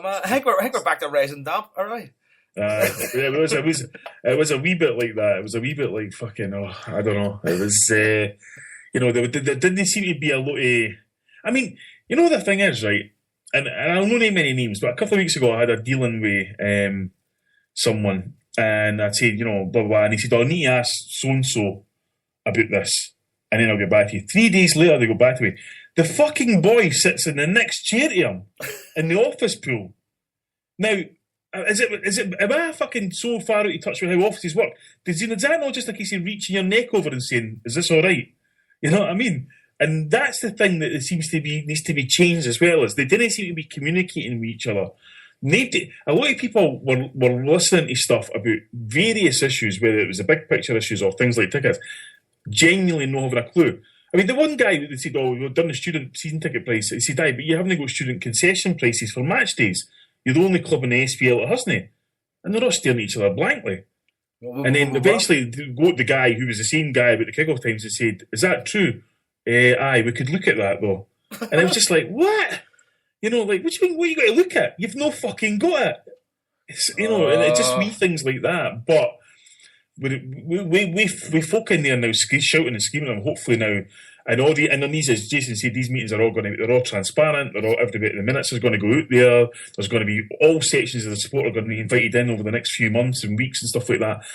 I think we're back to raising damp, are we? It was a wee bit like that. It was a wee bit like fucking. Oh, I don't know. It was. There didn't seem to be a lot of. I mean, the thing is, right? And I'll not name any names, but a couple of weeks ago I had a dealing with someone, and I said, blah blah blah, and he said, "Oh, I need to ask so and so about this, and then I'll get back to you." 3 days later, they go back to me. The fucking boy sits in the next chair to him in the office pool. Now, am I fucking so far out of touch with how offices work? Is that not just a case of reaching your neck over and saying, "Is this all right?" You know what I mean? And that's the thing that needs to be changed as well, is they didn't seem to be communicating with each other. A lot of people were listening to stuff about various issues, whether it was the big picture issues or things like tickets, genuinely not having a clue. I mean, the one guy that said, "Oh, we've done the student season ticket price," he said, "Aye, but you haven't got student concession prices for match days. You're the only club in the SPL that hasn't." And they're all staring at each other blankly. And then eventually go to the guy who was the same guy about the kick-off times and said, "Is that true? Aye, we could look at that though." And I was just like, what? What do you mean, what you got to look at? You've no fucking got it. It's, and it's just wee things like that. But we folk in there now shouting and screaming, and hopefully now, and these, as Jason said, these meetings they're all transparent. Everybody, the minutes is going to go out there. There's going to be all sections of the support are going to be invited in over the next few months and weeks and stuff like that.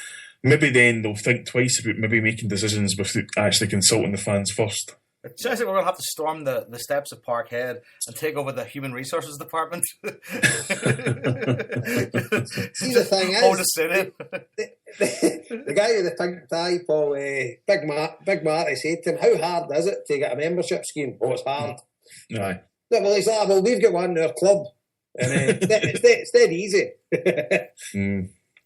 Maybe then they'll think twice about maybe making decisions without actually consulting the fans first. It sounds like we're going to have to storm the steps of Parkhead and take over the Human Resources Department. See, the thing is, hold us in. The guy with the pink tie, Paul, Big Marty said to him, "How hard is it to get a membership scheme?" "Oh, it's hard." Aye. No, well, he's like, "Well, we've got one in our club, and it's dead easy."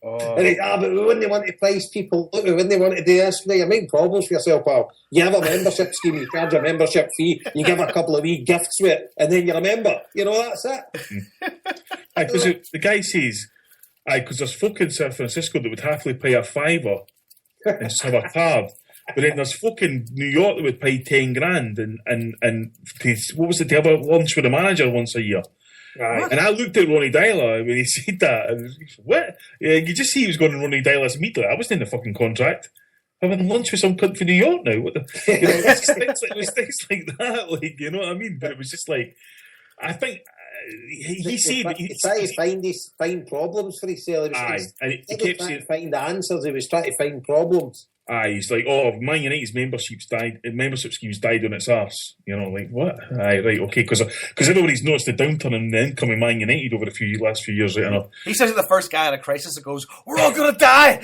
Oh. And he's, but we wouldn't want to price people. Look, we wouldn't want to do this. You're making problems for yourself, pal. You have a membership scheme, you charge a membership fee, you give a couple of wee gifts with it, and then you're a member. That's it. Because the guy says, because there's folk in San Francisco that would happily pay a $5 and just have a card. But then there's folk in New York that would pay 10 grand and what was it, to have a lunch with the manager once a year. Right. And I looked at Ronnie Dyler when he said that, and what? You just see he was going to Ronnie Dyler's meeting. I wasn't in the fucking contract. Having lunch with some cunt from New York now. What the? It was things like that. You know what I mean? But it was just like, I think he said he tried to find problems for himself. He kept saying, find the answers. He was trying to find problems. He's like, "Oh, Man United's membership scheme's died on its arse." Like, what? Right, okay, because everybody's noticed the downturn in the income of Man United over the last few years, right? He says he's the first guy in a crisis that goes, "We're all going to die."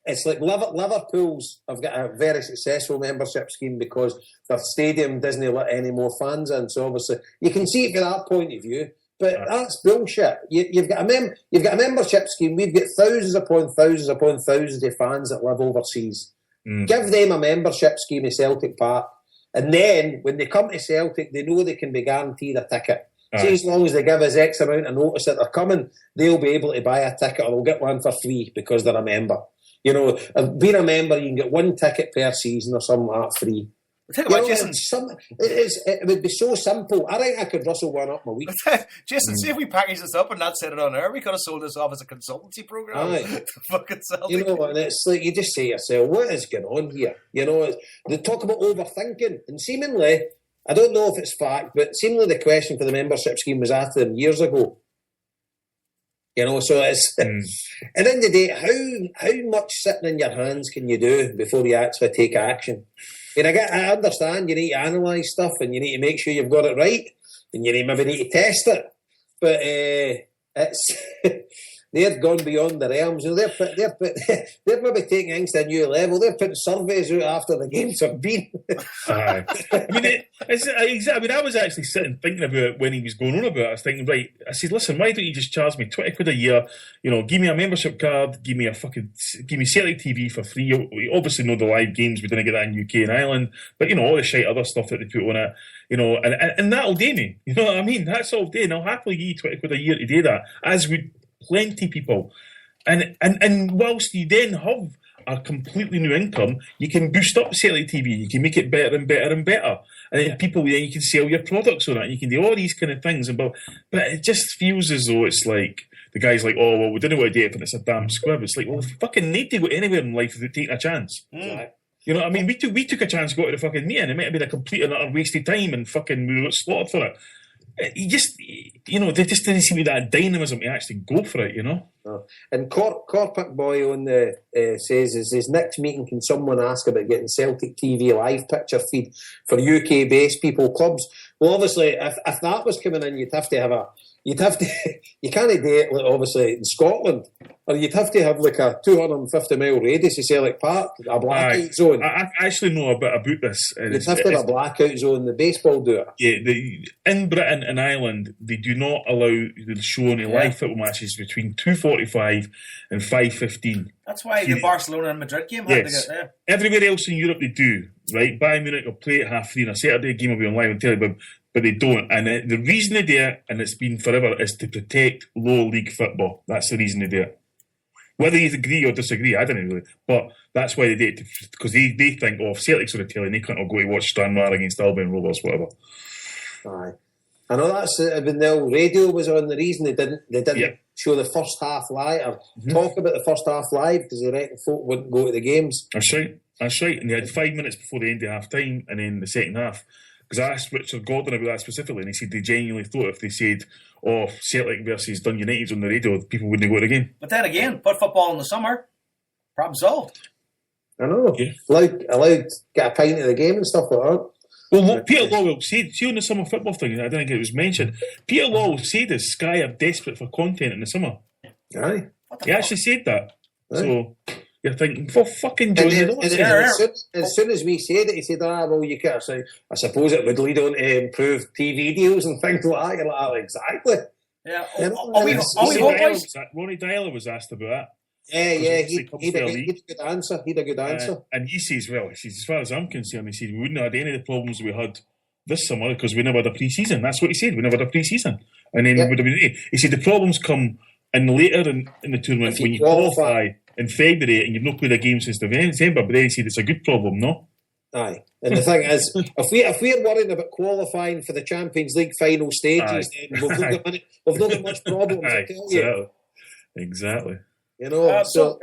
It's like Liverpool's have got a very successful membership scheme because their stadium doesn't let any more fans in. So obviously, you can see it from that point of view. But that's bullshit. You've got a membership scheme. We've got thousands upon thousands upon thousands of fans that live overseas. Give them a membership scheme at Celtic Park, and then when they come to Celtic, they know they can be guaranteed a ticket. So as long as they give us X amount of notice that they're coming, they'll be able to buy a ticket, or they'll get one for free because they're a member. Being a member, you can get one ticket per season or something like that free. It would be so simple. I think I could rustle one up my week. Jason, see if we package this up and not set it on air. We could have sold this off as a consultancy program. Fucking Celtic. And it's like you just say to yourself, what is going on here? They talk about overthinking, and seemingly, I don't know if it's fact, but seemingly the question for the membership scheme was asked them years ago. So it's at the end of the day, how much sitting in your hands can you do before you actually take action? I understand you need to analyse stuff and you need to make sure you've got it right, and you maybe need to test it. But it's they've gone beyond the realms. They're maybe taking things to a new level. They're putting surveys out after the games have been. I was actually sitting thinking about it when he was going on about it. I was thinking, right, I said, listen, why don't you just charge me £20 a year? Give me a membership card, give me Celtic TV for free. We obviously know the live games, we didn't get that in UK and Ireland, but all the shite other stuff that they put on it, and that'll do me. You know what I mean? That's all day, and I'll happily give you £20 a year to do that, as would plenty people. And whilst you then have a completely new income, you can boost up Celtic TV, you can make it better and better and better. And then then you can sell your products on it, you can do all these kind of things. But it just feels as though it's like, the guy's like, oh, well, we didn't want to do it, but it's a damn squib. It's like, well, we fucking need to go anywhere in life without taking a chance. Mm. You know what I mean? We took a chance to go to the fucking meeting. It might have been a complete and utter waste of time, and fucking we got slaughtered for it. There just didn't seem to be that dynamism to actually go for it, you know? No. And Corpic Boy on the says, is his next meeting, can someone ask about getting Celtic TV live picture feed for UK-based people, clubs? Well, obviously, if that was coming in, you can't do it, like, obviously, in Scotland, or you'd have to have like a 250-mile radius of Celtic Park, a blackout zone. I actually know a bit about this. You'd have to have a blackout zone, the baseball do it. Yeah, in Britain and Ireland, they do not allow the show any live football matches between 2:45 and 5:15. That's why the Barcelona and Madrid game had to get there. Everywhere else in Europe they do, right? Bayern Munich will play at 3:30 on a Saturday, game will be on live on telly, but they don't. And the reason they do it, and it's been forever, is to protect lower league football. That's the reason they do it. Whether you agree or disagree, I don't really. But that's why they do it, because they think, oh, if Celtic's on the telly, and they can't all go to watch Stranraer against Albion Rovers, whatever. Aye. I know that's when the old radio was on. The reason they didn't show the first half live, or talk about the first half live, because they reckon folk wouldn't go to the games. That's right. And they had 5 minutes before the end of half time, and then the second half. Because I asked Richard Gordon about that specifically, and he said they genuinely thought if they said, oh, Celtic versus Dun United's on the radio, people wouldn't go to the game. But then again, put football in the summer, problem solved. I know. Yeah. Allowed get a pint of the game and stuff like that. Well, what Peter Lawwell said, see on the summer football thing, I don't think it was mentioned, Peter Lawwell said this, Sky are desperate for content in the summer. Aye. He actually said that. Aye. So you're thinking, for fucking joy. As soon as we said it, he said, well, you can't say, I suppose it would lead on to improved TV deals and things like that. You're like, oh, exactly. Yeah. Ronnie Dyler was asked about that. Yeah, he'd a good answer. And he says, well, as far as I'm concerned, he said, we wouldn't have had any of the problems we had this summer because we never had a pre-season. That's what he said, we never had a pre-season. And then we would have been, he said, the problems come in later in the tournament when you qualify in February and you've not played a game since December, but then he said it's a good problem, no? Aye. And the thing is, if we're worrying about qualifying for the Champions League final stages, then we've not got much problem, I tell you. Exactly. You know, so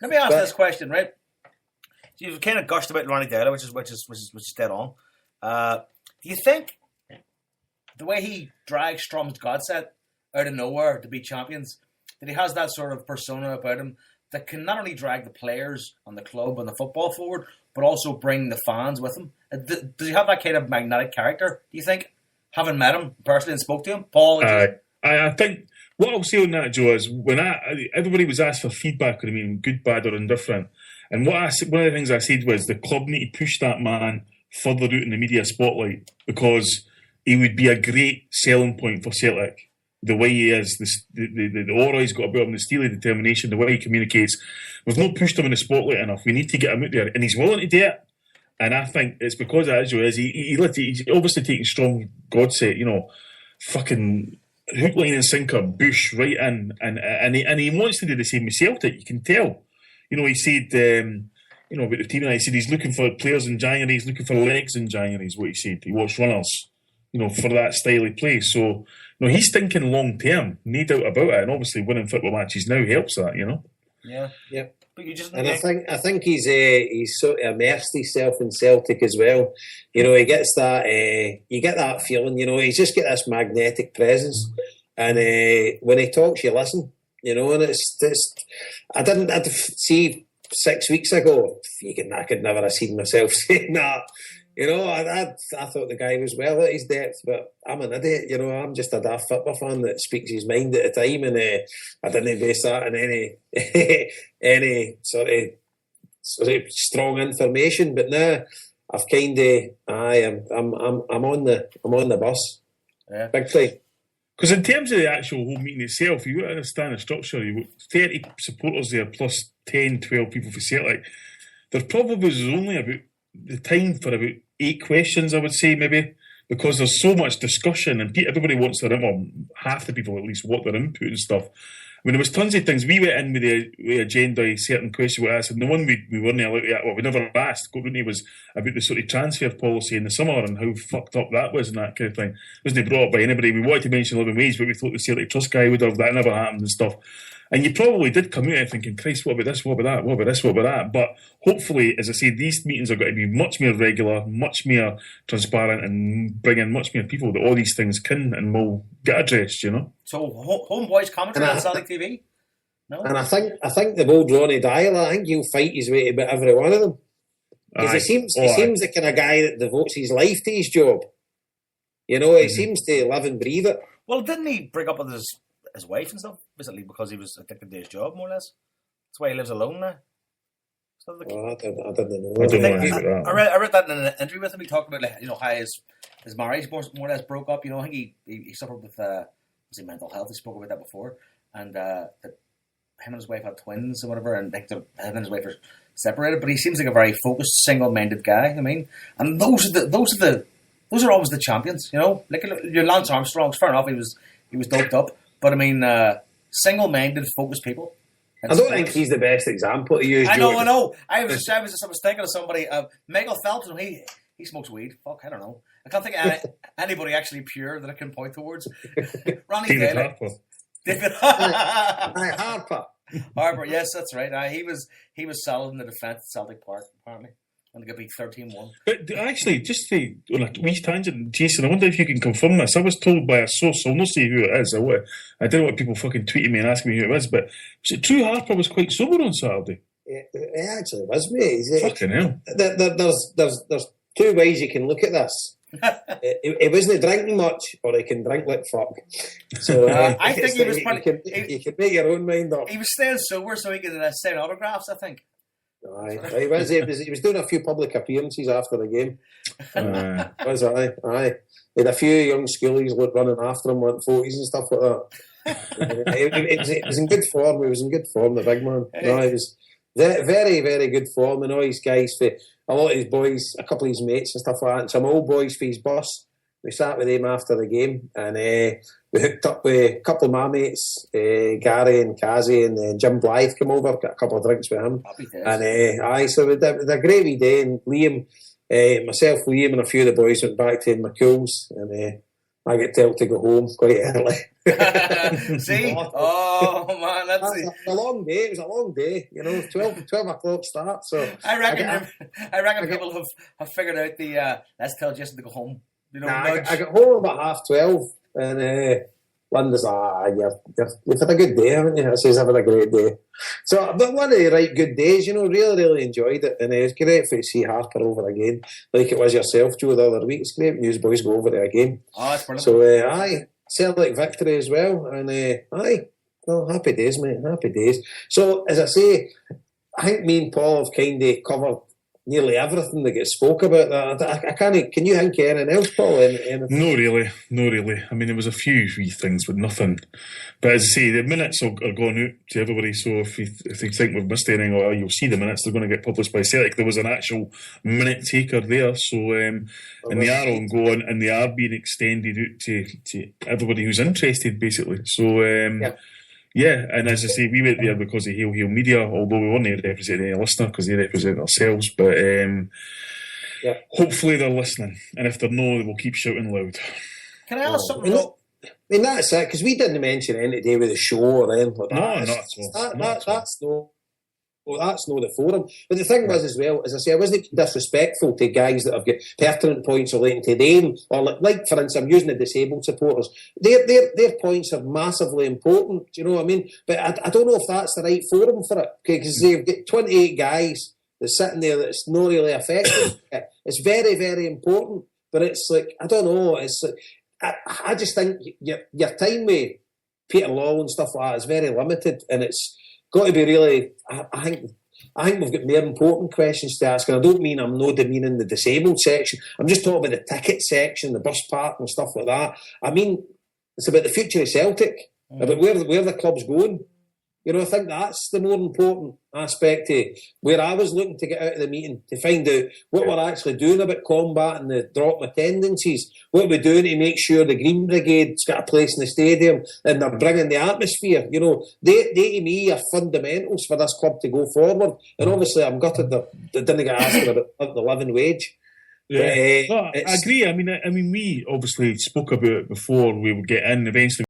let me ask this question, right? You've kind of gushed about Ronnie Dyler, which is dead on. Do you think the way he drags Strom's Godset out of nowhere to be champions, that he has that sort of persona about him that can not only drag the players and the club and the football forward, but also bring the fans with him? Does he have that kind of magnetic character, do you think? Having met him personally and spoke to him? Paul? I think what I'll say on that, Joe, is when everybody was asked for feedback on him, good, bad or indifferent, and one of the things I said was the club need to push that man further out in the media spotlight because he would be a great selling point for Celtic. The way he is, the aura he's got about him, the steely determination, the way he communicates. We've not pushed him in the spotlight enough. We need to get him out there, and he's willing to do it. And I think it's because of Joe is he's obviously taking strong Godset, fucking hook, line and sinker, Bush right in, and he wants to do the same with Celtic. You can tell. He said, about the team, and he said he's looking for players in January. He's looking for legs in January. Is what he said. He wants runners, for that style of play. So, he's thinking long term, no doubt about it. And obviously, winning football matches now helps that. Yeah. But you just I think he's sort of immersed himself in Celtic as well. He gets that. You get that feeling. He's just got this magnetic presence, and when he talks, you listen. And it's. I'd see 6 weeks ago. I could never have seen myself saying that. I thought the guy was well at his depth, but I'm an idiot. I'm just a daft football fan that speaks his mind at a time, and I didn't base that on any sort of strong information. But now I've kind of I'm on the bus, big time. Because in terms of the actual whole meeting itself, you've got to understand the structure. You've got 30 supporters there, plus 10, 12 people for Celtic. There probably was only about the time for about 8 questions, I would say, maybe, because there's so much discussion and everybody wants their input, half the people at least want their input and stuff. there was tons of things. We went in with the agenda, a certain question we asked, and the one we weren't allowed to, well, we never asked, was about the sort of transfer policy in the summer and how fucked up that was and that kind of thing. It wasn't brought up by anybody. We wanted to mention Living Wage, but we thought the Celtic Trust guy would have. That never happened and stuff. And you probably did come out thinking, Christ, what about this, what about that, what about this, what about that? But hopefully, as I say, these meetings are going to be much more regular, much more transparent, and bring in much more people that all these things can and will get addressed, you know? So, HomeBhoys commentary on Celtic TV? No? And I think the old Ronnie Dyer, I think he'll fight his way to about every one of them. Because he seems the kind of guy that devotes his life to his job. You know, he seems to live and breathe it. Well, didn't he break up with his wife and stuff? Basically because he was addicted to his job, more or less. That's why he lives alone now. I didn't know. I don't know anything about that. I read that in an interview with him. He talked about, like, you know, how his marriage more or less broke up. You know, I think he suffered with mental health. He spoke about that before, and that him and his wife had twins or whatever, and like him and his wife are separated. But he seems like a very focused, single-minded guy. I mean, and those are always the champions. You know, like your Lance Armstrong's. Fair enough, he was doped up, but I mean, single-minded, focused people. I don't think he's the best example to use. I know. I was thinking of somebody. Michael Phelps. He smokes weed. Fuck, I don't know. I can't think of anybody actually pure that I can point towards. Ronnie David Taylor. Harper. David Harper. Yes, that's right. He was solid in the defence at Celtic Park, apparently. And they got beat 13-1. But actually, just on a wee tangent, Jason, I wonder if you can confirm this. I was told by a source, I'll not say who it is. I don't want people fucking tweeting me and asking me who it is, but was it true Harper was quite sober on Saturday? It actually was, mate. Fucking hell. There's two ways you can look at this. He wasn't drinking much, or he can drink like fuck. So I think he was you can make your own mind up. He was staying sober so he could sign autographs, I think. Aye. He was doing a few public appearances after the game. Was aye. He had a few young schoolies running after him, wanting photos and stuff like that. He was in good form. He was in good form, the big man. No, he was very, very good form. And all his guys, for a lot of his boys, a couple of his mates and stuff like that, and some old boys for his bus. We sat with him after the game, and we hooked up with a couple of my mates, Gary and Kazi, and Jim Blythe came over, got a couple of drinks with him. And so we did a great wee day. And Liam, myself, Liam, and a few of the boys went back to McCool's, and I get told to go home quite early. See? Oh, man, that's a long day. It was a long day, you know, 12 o'clock start. So I reckon people have figured out the let's tell Jason to go home. You know, I got home about 12:30, and Linda's you've had a good day, haven't you? I says, I've had a great day. So, but one of the right good days, you know, really enjoyed it, and it's great to see Harper over again, like it was yourself, Joe, the other week. It's great when you boys go over there again. Oh, that's brilliant. So, Celtic victory as well, and well, happy days, mate, happy days. So, as I say, I think me and Paul have kind of covered nearly everything that gets spoke about. That I can't. Can you think of anything else, Paul? Anything? No, really. I mean, there was a few wee things, but nothing. But as I say, the minutes are going out to everybody. So if you think we've missed anything, or you'll see the minutes, they're going to get published by Celtic. There was an actual minute taker there, so and they are ongoing, and they are being extended out to everybody who's interested, basically. So. Yeah, and as I say, we went there because of Hail Media, although we weren't representing any listener because they represent ourselves. But hopefully they're listening, and if they're not, they will keep shouting loud. Can I ask something? I mean, that's it, because we didn't mention anything to do with the show or anything like that. No, not at all. That's not the forum. But the thing was as well, as I say, I wasn't disrespectful to guys that have got pertinent points relating to them, or like for instance, I'm using the disabled supporters. Their points are massively important. Do you know what I mean? But I don't know if that's the right forum for it, because they've got 28 guys that's sitting there that's not really affected. It's very, very important. But it's like, I don't know. It's like, I just think your time with Peter Law and stuff like that is very limited, and it's got to be really. I think we've got more important questions to ask, and I don't mean I'm no demeaning the disabled section. I'm just talking about the ticket section, the bus park and stuff like that. I mean, it's about the future of Celtic, about where the club's going. I think that's the more important aspect of where I was looking to get out of the meeting, to find out what we're actually doing about combating the drop in tendencies, what we're doing to make sure the Green Brigade's got a place in the stadium and they're bringing the atmosphere. They to me are fundamentals for this club to go forward. And obviously I'm gutted that they didn't get asked about the living wage. Yeah, I agree. I mean, we obviously spoke about it before we would get in. Eventually,